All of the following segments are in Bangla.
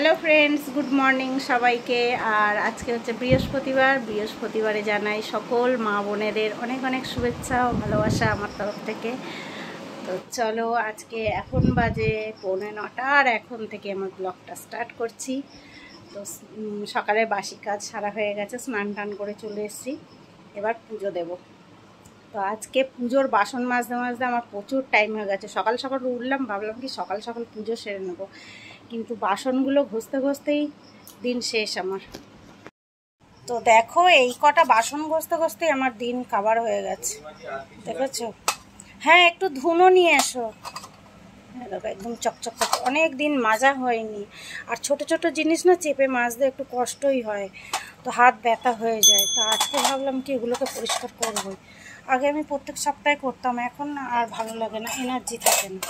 হ্যালো ফ্রেন্ডস, গুড মর্নিং সবাইকে। আর আজকে হচ্ছে বৃহস্পতিবারে জানাই সকল মা বোনেদের অনেক অনেক শুভেচ্ছা ও ভালোবাসা আমার তরফ থেকে। তো চলো, আজকে এখন বাজে 9:45 আর এখন থেকে আমার ব্লগটা স্টার্ট করছি। তো সকালে বাসি কাজ সারা হয়ে গেছে, স্নান টান করে চলে এসেছি, এবার পুজো দেব। তো আজকে পুজোর বাসন মাজতে মাজতে আমার প্রচুর টাইম হয়ে গেছে। সকাল সকাল উঠলাম, ভাবলাম কি সকাল সকাল পুজো সেরে নেবো, কিন্তু বাসনগুলো ঘষতে ঘষতেই দিন শেষ আমার। তো দেখো, এই কটা বাসন ঘষতে ঘষতেই আমার দিন কাবার হয়ে গেছে, দেখেছো? হ্যাঁ, একটু ধুনো নিয়ে এসো। দেখো একদম চকচক করছে, অনেক দিন মাজা হয়নি। আর ছোট ছোট জিনিস না চেপে মাজতে একটু কষ্টই হয়, তো হাত ব্যথা হয়ে যায়। তো আজকে ভাবলাম কি এগুলোকে পরিষ্কার করবো। আগে আমি প্রত্যেক সপ্তাহে করতাম, এখন আর ভালো লাগে না, এনার্জি থাকে না।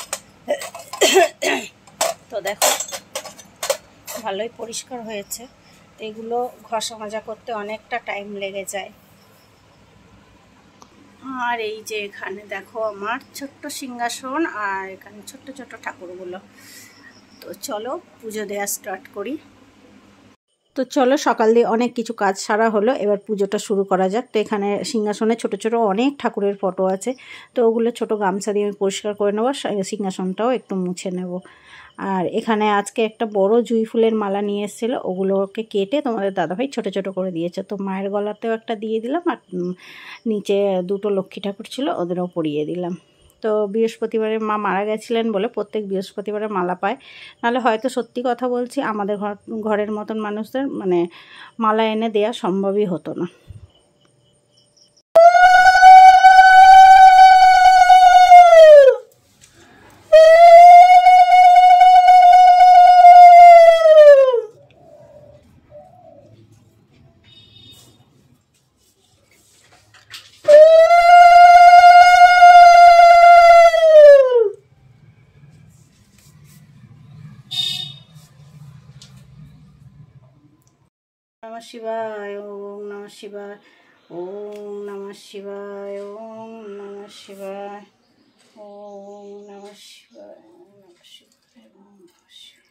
তো দেখো ভালোই পরিষ্কার হয়েছে। এগুলো ঘষা মাজা করতে অনেকটা টাইম লেগে যায়। আর এই যে এখানে দেখো আমার ছোট্ট সিংহাসন, আর এখানে ছোট্ট ছোট্ট ঠাকুরগুলো। তো চলো পুজো দেওয়া স্টার্ট করি। তো চলো, সকাল দিয়ে অনেক কিছু কাজ সারা হলো, এবার পুজোটা শুরু করা যাক। তো এখানে সিংহাসনে ছোট ছোট অনেক ঠাকুরের ফটো আছে, তো ওগুলো ছোট গামছা দিয়ে আমি পরিষ্কার করে নেবো, সিংহাসনটাও একটু মুছে নেব। আর এখানে আজকে একটা বড় জুঁই ফুলের মালা নিয়ে এসেছিলো, ওগুলোকে কেটে তোমাদের দাদাভাই ছোট ছোট করে দিয়েছে। তো মায়ের গলাতেও একটা দিয়ে দিলাম, আর নিচে দুটো লক্ষ্মী ঠাকুর ছিল, ওদেরও পরিয়ে দিলাম। তো বৃহস্পতিবারে মা মারা গেছিলেন বলে প্রত্যেক বৃহস্পতিবারে মালা পায়, নাহলে হয়তো সত্যি কথা বলছি আমাদের ঘরের মতন মানুষদের মালা এনে দেওয়া সম্ভবই হতো না। নমঃ শিবায়, ওম নমঃ শিবায়, ওম নমঃ শিবায়, ওম নমঃ শিবায়, ওম নমঃ শিবায়, ওম নমঃ শিবায়, ওম নমঃ শিবায়।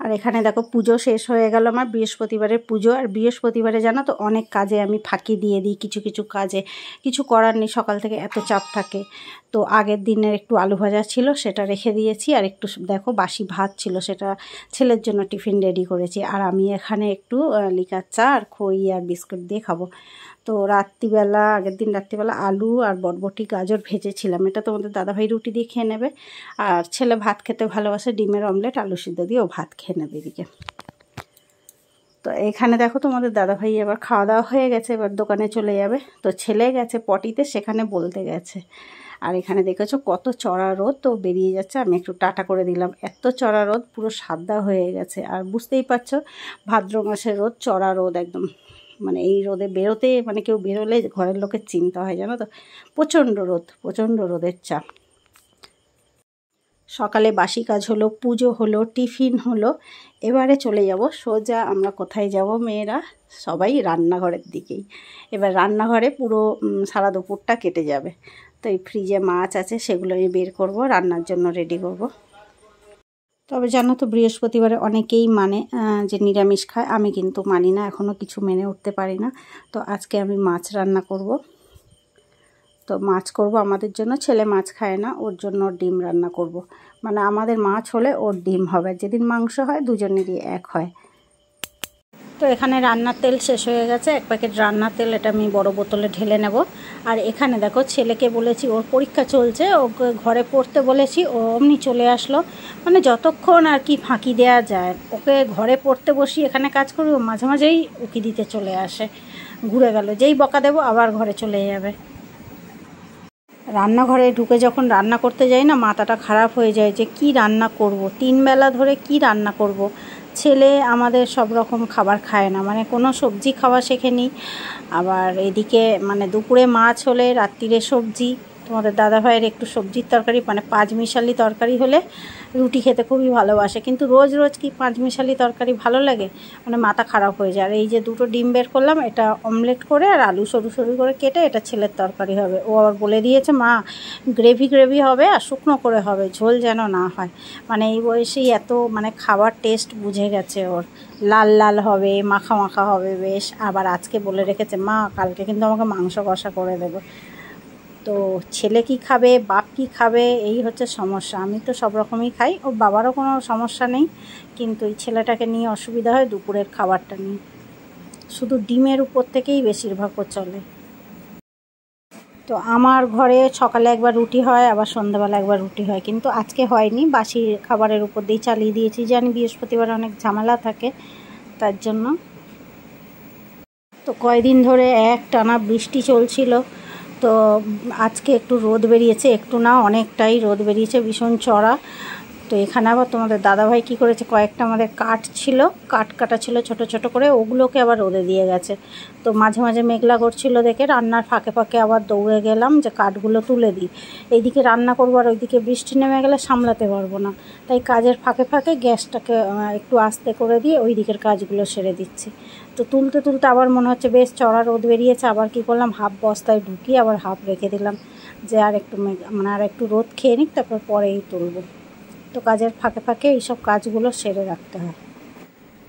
আর এখানে দেখো পুজো শেষ হয়ে গেল আমার, বৃহস্পতিবারের পুজো। আর বৃহস্পতিবারে জানো তো অনেক কাজে আমি ফাঁকি দিয়ে দিই, কিছু কিছু কাজে। কিছু করার নেই, সকাল থেকে এত চাপ থাকে। তো আগের দিনের একটু আলু ভাজা ছিল, সেটা রেখে দিয়েছি। আর একটু দেখো বাসি ভাত ছিল, সেটা ছেলের জন্য টিফিন রেডি করেছি। আর আমি এখানে একটু লিকার চা আর খই আর বিস্কুট দিয়ে খাবো। তো আগের দিন রাত্রিবেলা আলু আর বরবটি গাজর ভেজেছিলাম, এটা তোমাদের দাদাভাই রুটি দিয়ে খেয়ে নেবে। আর ছেলে ভাত খেতে ভালোবাসে, ডিমের অমলেট আলু সিদ্ধ দিয়ে ও ভাত খেয়ে নেবে এদিকে। তো এখানে দেখো তোমাদের দাদাভাই এবার খাওয়া দাওয়া হয়ে গেছে, এবার দোকানে চলে যাবে। তো ছেলে গেছে পটিতে, সেখানে বলতে গেছে। আর এখানে দেখেছো কত চড়া রোদ, তো বেরিয়ে যাচ্ছে, আমি একটু টাটা করে দিলাম। এত চড়া রোদ, পুরো সাদা হয়ে গেছে। আর বুঝতেই পারছো ভাদ্র মাসের রোদ, চড়া রোদ একদম। এই রোদে বেরোতে কেউ বেরোলে ঘরের লোকের চিন্তা হয়, জানো তো। প্রচণ্ড রোদের চাপ। সকালে বাসি কাজ হলো, পুজো হলো, টিফিন হলো। এবারে চলে যাব সোজা, আমরা কোথায় যাব মেয়েরা সবাই রান্নাঘরের দিকেই। এবার রান্নাঘরে পুরো সারা দুপুরটা কেটে যাবে। তো এই ফ্রিজে মাছ আছে, সেগুলো আমি বের করব, রান্নার জন্য রেডি করব। তবে জানো তো বৃহস্পতিবারে অনেকেই মানে যে নিরামিষ খায়, আমি কিন্তু মানি না, এখনও কিছু মেনে উঠতে পারি না। তো আজকে আমি মাছ রান্না করব। তো মাছ করব আমাদের জন্য, ছেলে মাছ খায় না, ওর জন্য ডিম রান্না করব। মানে আমাদের মাছ হলে ওর ডিম হবে, যেদিন মাংস হয় দুজনেরই এক হয়। তো এখানে রান্নার তেল শেষ হয়ে গেছে, 1 প্যাকেট রান্নার তেল, এটা আমি বড় বোতলে ঢেলে নেব। আর এখানে দেখো ছেলেকে বলেছি, ওর পরীক্ষা চলছে, ওকে ঘরে পড়তে বলেছি, ও অমনি চলে আসলো। মানে যতক্ষণ আর কি ফাঁকি দেওয়া যায়, ওকে ঘরে পড়তে বসি, এখানে কাজ করি, ও মাঝে মাঝেই উকি দিতে চলে আসে। ঘুরে গেল, যেই বকা দেবো আবার ঘরে চলে যাবে। রান্নাঘরে ঢুকে যখন রান্না করতে যাই না, মাথাটা খারাপ হয়ে যায় যে কি রান্না করব, 3 বেলা ধরে কি রান্না করব। ছেলে আমাদের সব রকম খাবার খায় না, মানে কোনো সবজি খাওয়া শেখেনি। আবার এদিকে মানে দুপুরে মাছ হলে রাত্রিরে সবজি। তোমাদের দাদাভাইয়ের একটু সবজির তরকারি মানে 5 মিশালি তরকারি হলে রুটি খেতে খুবই ভালোবাসে, কিন্তু রোজ রোজ কি 5 মিশালি তরকারি ভালো লাগে? মানে মাথা খারাপ হয়ে যায়। আর এই যে 2টো ডিম বের করলাম, এটা অমলেট করে আর আলু সরু সরু করে কেটে এটা ছেলের তরকারি হবে। ও আবার বলে দিয়েছে, মা গ্রেভি হবে আর শুকনো করে হবে, ঝোল যেন না হয়। মানে এই বয়সেই এত মানে খাবার টেস্ট বুঝে গেছে ওর, লাল লাল হবে, মাখা মাখা হবে বেশ। আবার আজকে বলে রেখেছে, মা কালকে কিন্তু আমাকে মাংস কষা করে দেবে। তো ছেলে কি খাবে, বাপ কি খাবে, এই হচ্ছে সমস্যা। আমি তো সব রকমই খাই, ওর বাবারও কোনো সমস্যা নেই, কিন্তু এই ছেলেটাকে নিয়ে অসুবিধা হয় দুপুরের খাবারটা নিয়ে। শুধু ডিমের উপর থেকেই বেশিরভাগ ও চলে। তো আমার ঘরে সকালে একবার রুটি হয়, আবার সন্ধ্যাবেলা একবার রুটি হয়, কিন্তু আজকে হয়নি, বাসি খাবারের উপর দিয়ে চালিয়ে দিয়েছি। জানি বৃহস্পতিবার অনেক ঝামেলা থাকে, তার জন্য। তো কয়দিন ধরে একটানা বৃষ্টি চলছিল, তো আজকে একটু রোদ বেরিয়েছে, একটু না অনেকটাই রোদ বেরিয়েছে, ভীষণ চড়া। তো এখানে আবার তোমাদের দাদাভাই কী করেছে, কয়েকটা আমাদের কাঠ ছিল, কাঠ কাটা ছিল ছোট ছোট করে, ওগুলোকে আবার রোদে দিয়ে গেছে। তো মাঝে মাঝে মেঘলা করছিল দেখে রান্নার ফাঁকে ফাঁকে আবার দৌড়ে গেলাম যে কাঠগুলো তুলে দিই। এইদিকে রান্না করবো আর ওইদিকে বৃষ্টি নেমে গেলে সামলাতে পারবো না, তাই কাজের ফাঁকে ফাঁকে গ্যাসটাকে একটু আস্তে করে দিয়ে ওই দিকের কাজগুলো সেরে দিচ্ছি। তো তুলতে তুলতে আবার মনে হচ্ছে বেশ চড়া রোদ বেরিয়েছে, আবার কি করলাম, হাফ বস্তায় ঢুকিয়ে আবার হাফ রেখে দিলাম, যে আর একটু মানে আর একটু রোদ খেয়ে নিক, তারপর পরেই তুলবো। তো কাজের ফাঁকে ফাঁকে এইসব কাজগুলো সেরে রাখতে হয়।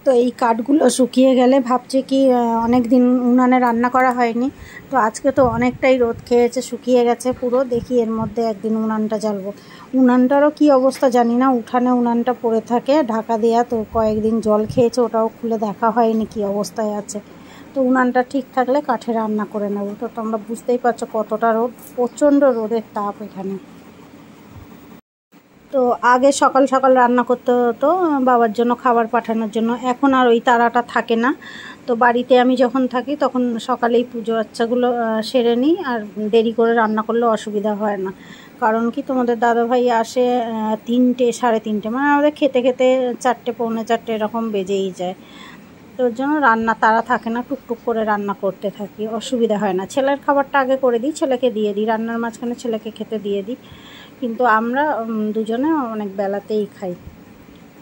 তো এই কাঠগুলো শুকিয়ে গেলে ভাবছি কি অনেক দিন উনানে রান্না করা হয়নি, তো আজকে তো অনেকটাই রোদ খেয়েছে, শুকিয়ে গেছে পুরো। দেখি এর মধ্যে একদিন উনানটা জ্বালবো। উনানটারও কি অবস্থা জানি না, উঠানে উনানটা পড়ে থাকে ঢাকা দেওয়া, তো কয়েকদিন জল খেয়েছে, ওটাও খুলে দেখা হয়নি কি অবস্থায় আছে। তো উনানটা ঠিক থাকলে কাঠে রান্না করে নেব। তো তোমরা বুঝতেই পারছো কতটা রোদ, প্রচণ্ড রোদের তাপ এখানে। তো আগে সকাল সকাল রান্না করতে হতো বাবার জন্য খাবার পাঠানোর জন্য, এখন আর ওই তাড়াটা থাকে না। তো বাড়িতে আমি যখন থাকি তখন সকালেই পুজো আচ্চাগুলো সেরে নিই, আর দেরি করে রান্না করলে অসুবিধা হয় না। কারণ কি তোমাদের দাদাভাই আসে 3টে সাড়ে 3টে, মানে আমাদের খেতে খেতে 4টে পৌনে 4টে এরকম বেজেই যায়। তো ওর জন্য রান্না তাড়া থাকে না, টুকটুক করে রান্না করতে থাকি, অসুবিধা হয় না। ছেলের খাবারটা আগে করে দিই, ছেলেকে দিয়ে দিই, রান্নার মাঝখানে ছেলেকে খেতে দিয়ে দিই, কিন্তু আমরা দুজনে অনেক বেলাতেই খাই,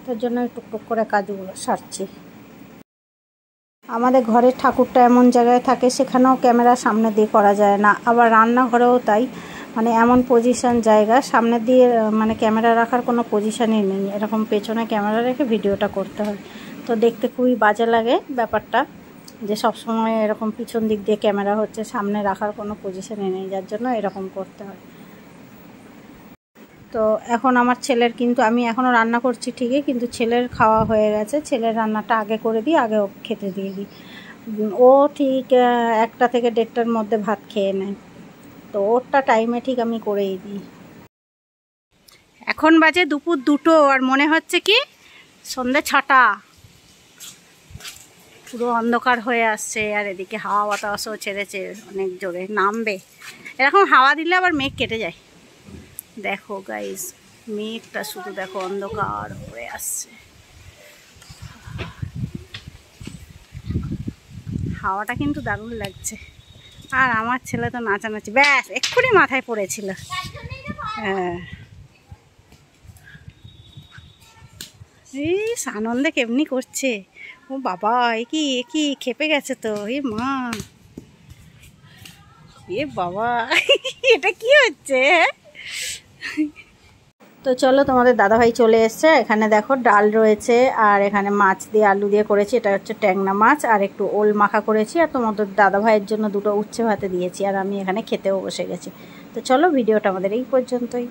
তার জন্য টুকটুক করে কাজগুলো সারছি। আমাদের ঘরের ঠাকুরটা এমন জায়গায় থাকে, সেখানেও ক্যামেরা সামনে দিয়ে করা যায় না, আবার রান্নাঘরেও তাই, মানে এমন পজিশন জায়গা সামনে দিয়ে মানে ক্যামেরা রাখার কোনো পজিশানই নেই, এরকম পেছনে ক্যামেরা রেখে ভিডিওটা করতে হয়। তো দেখতে খুবই বাজে লাগে ব্যাপারটা, যে সবসময় এরকম পিছন দিক দিয়ে ক্যামেরা হচ্ছে, সামনে রাখার কোনো পজিশানই নেই, যার জন্য এরকম করতে হয়। তো এখন আমার ছেলের কিন্তু আমি এখনও রান্না করছি ঠিকই, কিন্তু ছেলের খাওয়া হয়ে গেছে, ছেলের রান্নাটা আগে করে দিই, আগে ও খেতে দিয়ে দিই। ও ঠিক 1টা থেকে 1:30টার মধ্যে ভাত খেয়ে নেয়, তো ওরটা টাইমে ঠিক আমি করেই দিই। এখন বাজে দুপুর 2টো, আর মনে হচ্ছে কি সন্ধ্যে 6টা, পুরো অন্ধকার হয়ে আসছে। আর এদিকে হাওয়া বাতাসও ছেড়েছে অনেক জোরে, নামবে। এরকম হাওয়া দিলে আবার মেঘ কেটে যায়। দেখো গাইস, মেঘটা শুধু দেখো অন্ধকার হয়ে আসছে, হাওয়াটা কিন্তু দারুণ লাগছে। আর আমার ছেলে তো নাচানাচি, ব্যাস এক্ষুনি মাথায় পড়েছিল। হ্যাঁ, এই আনন্দে কেমনি করছে, ও বাবা, এ কি খেপে গেছে তো, এ মা, এ বাবা এটা কি হচ্ছে। তো চলো, তোমাদের দাদাভাই চলে এসছে। এখানে দেখো ডাল রয়েছে, আর এখানে মাছ দিয়ে আলু দিয়ে করেছি, এটা হচ্ছে ট্যাংনা মাছ, আর একটু ওল মাখা করেছি, আর তোমাদের দাদাভাইয়ের জন্য দুটো উচ্ছে ভাতে দিয়েছি, আর আমি এখানে খেতেও বসে গেছি। তো চলো, ভিডিওটা আমাদের এই পর্যন্তই।